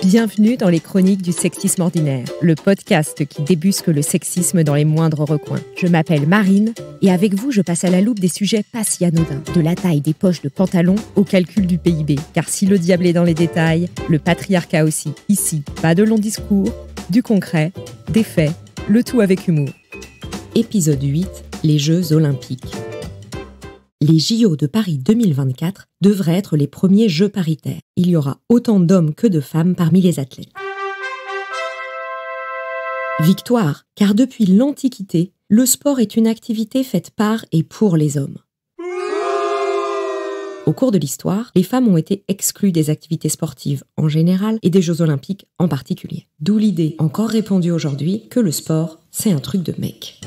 Bienvenue dans les Chroniques du Sexisme Ordinaire, le podcast qui débusque le sexisme dans les moindres recoins. Je m'appelle Marine et avec vous, je passe à la loupe des sujets pas si anodins, de la taille des poches de pantalon au calcul du PIB. Car si le diable est dans les détails, le patriarcat aussi. Ici, pas de longs discours, du concret, des faits, le tout avec humour. Épisode 8, les Jeux Olympiques. Les JO de Paris 2024 devraient être les premiers Jeux paritaires. Il y aura autant d'hommes que de femmes parmi les athlètes. Victoire, car depuis l'Antiquité, le sport est une activité faite par et pour les hommes. Au cours de l'histoire, les femmes ont été exclues des activités sportives en général et des Jeux Olympiques en particulier. D'où l'idée, encore répandue aujourd'hui, que le sport, c'est un truc de mec.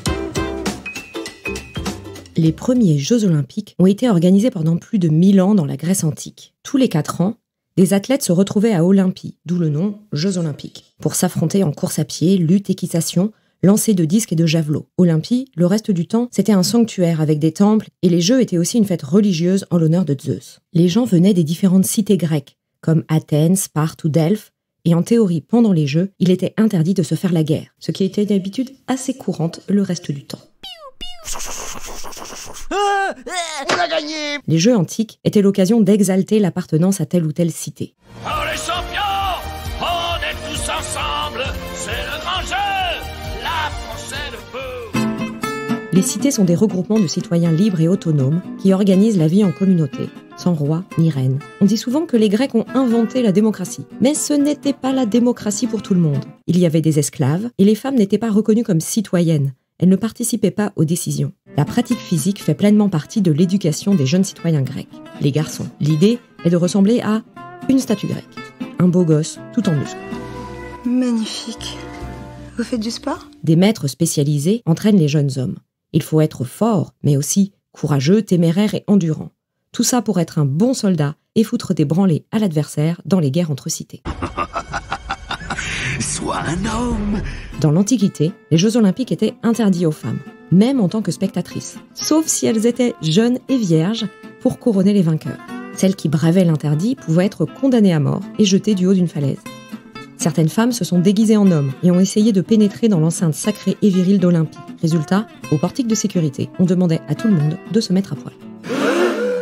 Les premiers Jeux Olympiques ont été organisés pendant plus de 1000 ans dans la Grèce antique. Tous les 4 ans, des athlètes se retrouvaient à Olympie, d'où le nom Jeux Olympiques, pour s'affronter en course à pied, lutte, équitation, lancer de disques et de javelots. Olympie, le reste du temps, c'était un sanctuaire avec des temples et les Jeux étaient aussi une fête religieuse en l'honneur de Zeus. Les gens venaient des différentes cités grecques, comme Athènes, Sparte ou Delphes, et en théorie, pendant les Jeux, il était interdit de se faire la guerre, ce qui était d'habitude assez courante le reste du temps. On a gagné! Les Jeux antiques étaient l'occasion d'exalter l'appartenance à telle ou telle cité. Oh les champions! On est tous ensemble! C'est le grand jeu! La France le peut! Les cités sont des regroupements de citoyens libres et autonomes qui organisent la vie en communauté, sans roi ni reine. On dit souvent que les Grecs ont inventé la démocratie. Mais ce n'était pas la démocratie pour tout le monde. Il y avait des esclaves et les femmes n'étaient pas reconnues comme citoyennes. Elles ne participaient pas aux décisions. La pratique physique fait pleinement partie de l'éducation des jeunes citoyens grecs, les garçons. L'idée est de ressembler à une statue grecque, un beau gosse tout en muscles. Magnifique. Vous faites du sport ? Des maîtres spécialisés entraînent les jeunes hommes. Il faut être fort, mais aussi courageux, téméraire et endurant. Tout ça pour être un bon soldat et foutre des branlées à l'adversaire dans les guerres entre cités. Sois un homme! Dans l'Antiquité, les Jeux Olympiques étaient interdits aux femmes, même en tant que spectatrices, sauf si elles étaient jeunes et vierges pour couronner les vainqueurs. Celles qui bravaient l'interdit pouvaient être condamnées à mort et jetées du haut d'une falaise. Certaines femmes se sont déguisées en hommes et ont essayé de pénétrer dans l'enceinte sacrée et virile d'Olympie. Résultat, au portique de sécurité, on demandait à tout le monde de se mettre à poil.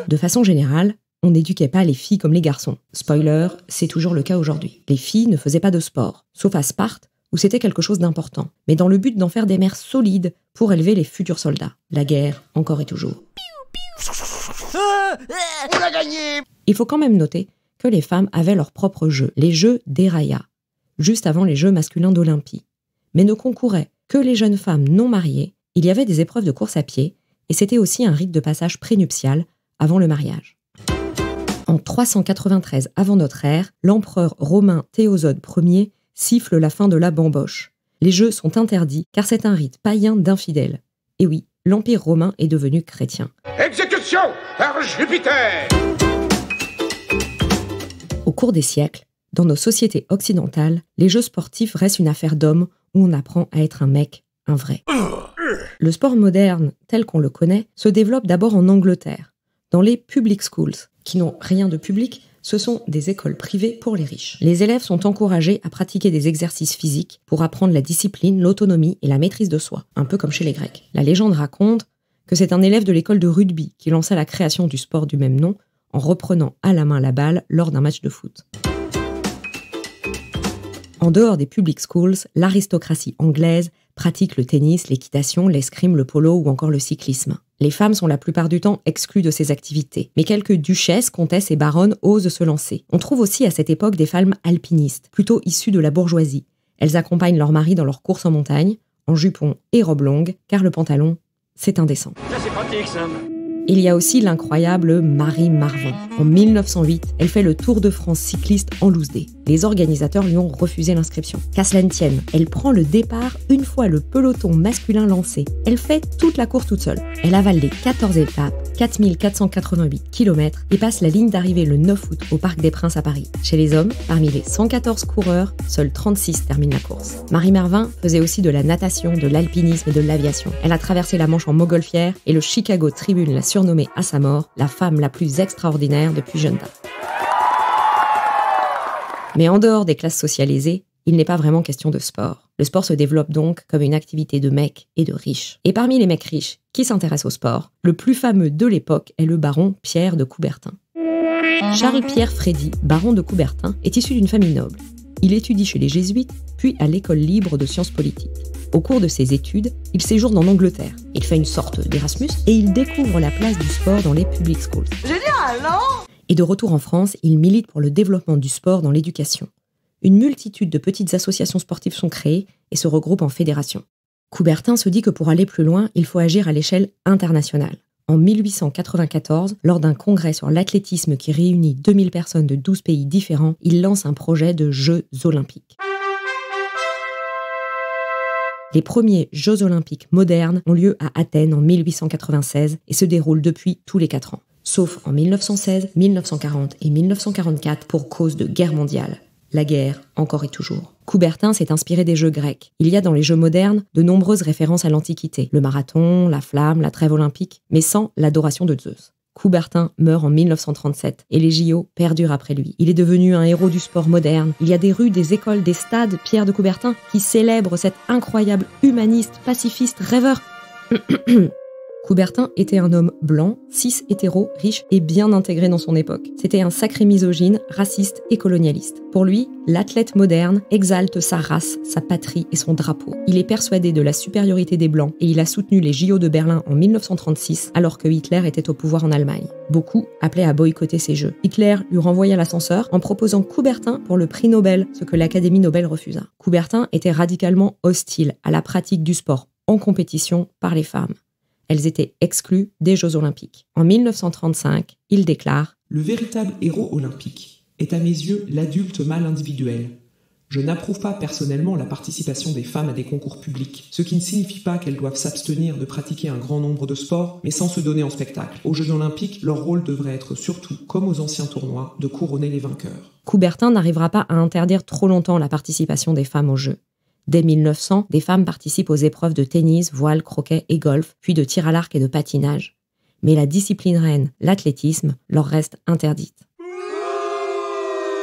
De façon générale, on n'éduquait pas les filles comme les garçons. Spoiler, c'est toujours le cas aujourd'hui. Les filles ne faisaient pas de sport, sauf à Sparte, où c'était quelque chose d'important, mais dans le but d'en faire des mères solides pour élever les futurs soldats. La guerre, encore et toujours. On a gagné! Il faut quand même noter que les femmes avaient leurs propres jeux, les jeux d'Héraïa, juste avant les jeux masculins d'Olympie. Mais ne concouraient que les jeunes femmes non mariées, il y avait des épreuves de course à pied, et c'était aussi un rite de passage prénuptial avant le mariage. En 393 avant notre ère, l'empereur romain Théosode Ier siffle la fin de la bamboche. Les jeux sont interdits car c'est un rite païen d'infidèles. Et oui, l'Empire romain est devenu chrétien. Exécution par Jupiter! Au cours des siècles, dans nos sociétés occidentales, les jeux sportifs restent une affaire d'hommes où on apprend à être un mec, un vrai. Le sport moderne, tel qu'on le connaît, se développe d'abord en Angleterre, dans les public schools, qui n'ont rien de public, ce sont des écoles privées pour les riches. Les élèves sont encouragés à pratiquer des exercices physiques pour apprendre la discipline, l'autonomie et la maîtrise de soi, un peu comme chez les Grecs. La légende raconte que c'est un élève de l'école de rugby qui lança la création du sport du même nom en reprenant à la main la balle lors d'un match de foot. En dehors des public schools, l'aristocratie anglaise pratique le tennis, l'équitation, l'escrime, le polo ou encore le cyclisme. Les femmes sont la plupart du temps exclues de ces activités, mais quelques duchesses, comtesses et baronnes osent se lancer. On trouve aussi à cette époque des femmes alpinistes, plutôt issues de la bourgeoisie. Elles accompagnent leurs maris dans leurs courses en montagne, en jupon et robe longue, car le pantalon, c'est indécent. Ça c'est pratique ça! Il y a aussi l'incroyable Marie Marvin. En 1908, elle fait le Tour de France cycliste en loose day. Les organisateurs lui ont refusé l'inscription. Qu'à cela ne tienne, elle prend le départ une fois le peloton masculin lancé. Elle fait toute la course toute seule. Elle avale les 14 étapes, 4488 km et passe la ligne d'arrivée le 9 août au Parc des Princes à Paris. Chez les hommes, parmi les 114 coureurs, seuls 36 terminent la course. Marie Marvin faisait aussi de la natation, de l'alpinisme et de l'aviation. Elle a traversé la Manche en montgolfière et le Chicago Tribune l'a surnommée à sa mort la femme la plus extraordinaire depuis jeune date. Mais en dehors des classes sociales aisées, il n'est pas vraiment question de sport. Le sport se développe donc comme une activité de mecs et de riches. Et parmi les mecs riches qui s'intéressent au sport, le plus fameux de l'époque est le baron Pierre de Coubertin. Charles-Pierre Frédy, baron de Coubertin, est issu d'une famille noble. Il étudie chez les jésuites, puis à l'école libre de sciences politiques. Au cours de ses études, il séjourne en Angleterre. Il fait une sorte d'Erasmus et il découvre la place du sport dans les public schools. Génial, non? Et de retour en France, il milite pour le développement du sport dans l'éducation. Une multitude de petites associations sportives sont créées et se regroupent en fédérations. Coubertin se dit que pour aller plus loin, il faut agir à l'échelle internationale. En 1894, lors d'un congrès sur l'athlétisme qui réunit 2000 personnes de 12 pays différents, il lance un projet de Jeux olympiques. Les premiers Jeux olympiques modernes ont lieu à Athènes en 1896 et se déroulent depuis tous les 4 ans. Sauf en 1916, 1940 et 1944 pour cause de guerre mondiale. La guerre, encore et toujours. Coubertin s'est inspiré des jeux grecs. Il y a dans les jeux modernes de nombreuses références à l'Antiquité. Le marathon, la flamme, la trêve olympique, mais sans l'adoration de Zeus. Coubertin meurt en 1937 et les JO perdurent après lui. Il est devenu un héros du sport moderne. Il y a des rues, des écoles, des stades Pierre de Coubertin qui célèbrent cet incroyable humaniste, pacifiste, rêveur. Coubertin était un homme blanc, cis, hétéro, riche et bien intégré dans son époque. C'était un sacré misogyne, raciste et colonialiste. Pour lui, l'athlète moderne exalte sa race, sa patrie et son drapeau. Il est persuadé de la supériorité des Blancs et il a soutenu les JO de Berlin en 1936 alors que Hitler était au pouvoir en Allemagne. Beaucoup appelaient à boycotter ces Jeux. Hitler lui renvoya l'ascenseur en proposant Coubertin pour le prix Nobel, ce que l'Académie Nobel refusa. Coubertin était radicalement hostile à la pratique du sport en compétition par les femmes. Elles étaient exclues des Jeux olympiques. En 1935, il déclare « Le véritable héros olympique est à mes yeux l'adulte mâle individuel. Je n'approuve pas personnellement la participation des femmes à des concours publics, ce qui ne signifie pas qu'elles doivent s'abstenir de pratiquer un grand nombre de sports, mais sans se donner en spectacle. Aux Jeux olympiques, leur rôle devrait être surtout, comme aux anciens tournois, de couronner les vainqueurs. » Coubertin n'arrivera pas à interdire trop longtemps la participation des femmes aux Jeux. Dès 1900, des femmes participent aux épreuves de tennis, voile, croquet et golf, puis de tir à l'arc et de patinage. Mais la discipline reine, l'athlétisme, leur reste interdite.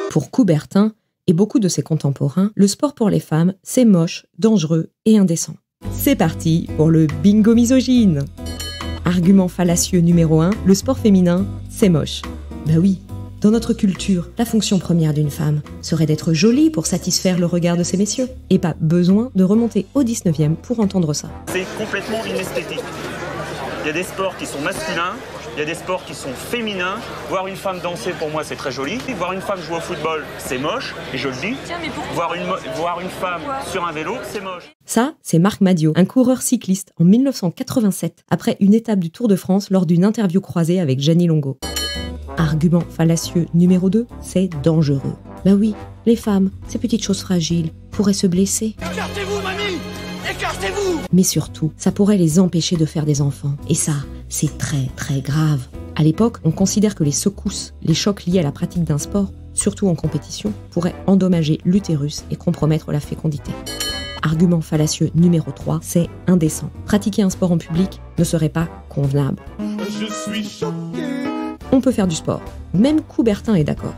Pour Coubertin et beaucoup de ses contemporains, le sport pour les femmes, c'est moche, dangereux et indécent. C'est parti pour le bingo misogyne. Argument fallacieux numéro 1, le sport féminin, c'est moche. Bah oui. Dans notre culture, la fonction première d'une femme serait d'être jolie pour satisfaire le regard de ces messieurs. Et pas besoin de remonter au 19e pour entendre ça. C'est complètement inesthétique. Il y a des sports qui sont masculins, il y a des sports qui sont féminins. Voir une femme danser, pour moi, c'est très joli. Voir une femme jouer au football, c'est moche, et je le dis. Voir une femme sur un vélo, c'est moche. Ça, c'est Marc Madiot, un coureur cycliste en 1987, après une étape du Tour de France lors d'une interview croisée avec Jeannie Longo. Argument fallacieux numéro 2, c'est dangereux. Bah oui, les femmes, ces petites choses fragiles, pourraient se blesser. Écartez-vous, mamie! Écartez-vous! Mais surtout, ça pourrait les empêcher de faire des enfants. Et ça, c'est très très grave. À l'époque, on considère que les secousses, les chocs liés à la pratique d'un sport, surtout en compétition, pourraient endommager l'utérus et compromettre la fécondité. Argument fallacieux numéro 3, c'est indécent. Pratiquer un sport en public ne serait pas convenable. Je suis choqué! On peut faire du sport, même Coubertin est d'accord,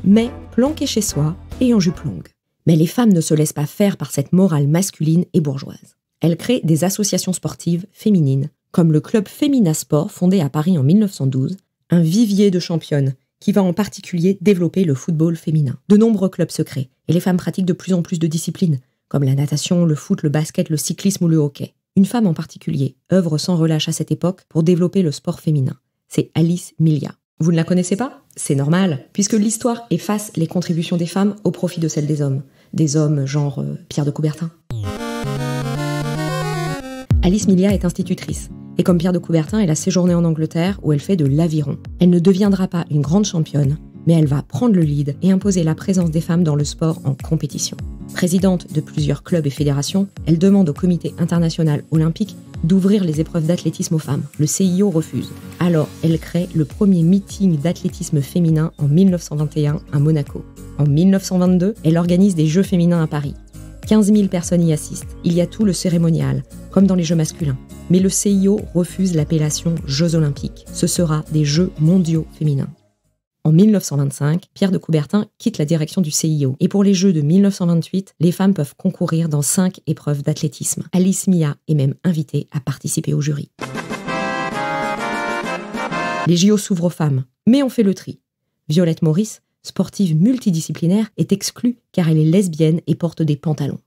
mais planqué chez soi et en jupe longue. Mais les femmes ne se laissent pas faire par cette morale masculine et bourgeoise. Elles créent des associations sportives féminines, comme le club Femina Sport fondé à Paris en 1912, un vivier de championnes qui va en particulier développer le football féminin. De nombreux clubs se créent et les femmes pratiquent de plus en plus de disciplines, comme la natation, le foot, le basket, le cyclisme ou le hockey. Une femme en particulier œuvre sans relâche à cette époque pour développer le sport féminin. C'est Alice Milia. Vous ne la connaissez pas? C'est normal, puisque l'histoire efface les contributions des femmes au profit de celles des hommes. Des hommes genre Pierre de Coubertin. Alice Milia est institutrice, et comme Pierre de Coubertin, elle a séjourné en Angleterre où elle fait de l'aviron. Elle ne deviendra pas une grande championne, mais elle va prendre le lead et imposer la présence des femmes dans le sport en compétition. Présidente de plusieurs clubs et fédérations, elle demande au Comité international olympique d'ouvrir les épreuves d'athlétisme aux femmes. Le CIO refuse. Alors, elle crée le premier meeting d'athlétisme féminin en 1921 à Monaco. En 1922, elle organise des Jeux féminins à Paris. 15 000 personnes y assistent. Il y a tout le cérémonial, comme dans les Jeux masculins. Mais le CIO refuse l'appellation Jeux olympiques. Ce sera des Jeux mondiaux féminins. En 1925, Pierre de Coubertin quitte la direction du CIO. Et pour les Jeux de 1928, les femmes peuvent concourir dans 5 épreuves d'athlétisme. Alice Mia est même invitée à participer au jury. Les JO s'ouvrent aux femmes, mais on fait le tri. Violette Maurice, sportive multidisciplinaire, est exclue car elle est lesbienne et porte des pantalons.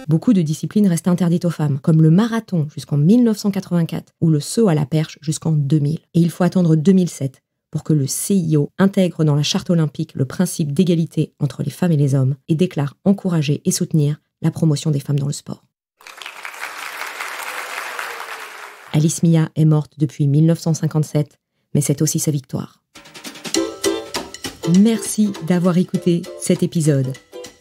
Beaucoup de disciplines restent interdites aux femmes, comme le marathon jusqu'en 1984 ou le saut à la perche jusqu'en 2000. Et il faut attendre 2007 pour que le CIO intègre dans la charte olympique le principe d'égalité entre les femmes et les hommes et déclare encourager et soutenir la promotion des femmes dans le sport. Alice Mia est morte depuis 1957, mais c'est aussi sa victoire. Merci d'avoir écouté cet épisode.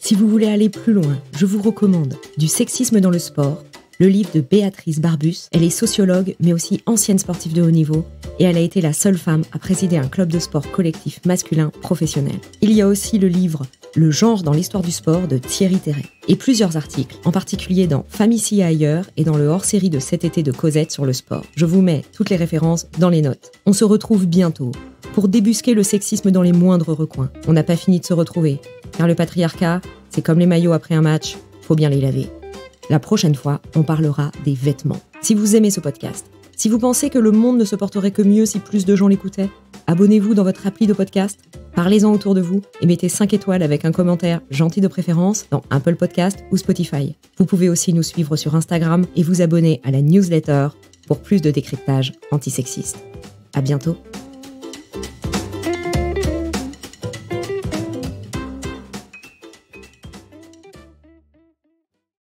Si vous voulez aller plus loin, je vous recommande Du sexisme dans le sport, le livre de Béatrice Barbus. Elle est sociologue, mais aussi ancienne sportive de haut niveau, et elle a été la seule femme à présider un club de sport collectif masculin professionnel. Il y a aussi le livre Le genre dans l'histoire du sport de Thierry Terret, et plusieurs articles, en particulier dans Femmes ici et ailleurs et dans le hors-série de cet été de Cosette sur le sport. Je vous mets toutes les références dans les notes. On se retrouve bientôt pour débusquer le sexisme dans les moindres recoins. On n'a pas fini de se retrouver, car le patriarcat, c'est comme les maillots après un match, faut bien les laver. La prochaine fois, on parlera des vêtements. Si vous aimez ce podcast, si vous pensez que le monde ne se porterait que mieux si plus de gens l'écoutaient, abonnez-vous dans votre appli de podcast, parlez-en autour de vous et mettez 5 étoiles avec un commentaire gentil de préférence dans Apple Podcast ou Spotify. Vous pouvez aussi nous suivre sur Instagram et vous abonner à la newsletter pour plus de décryptage antisexiste. À bientôt.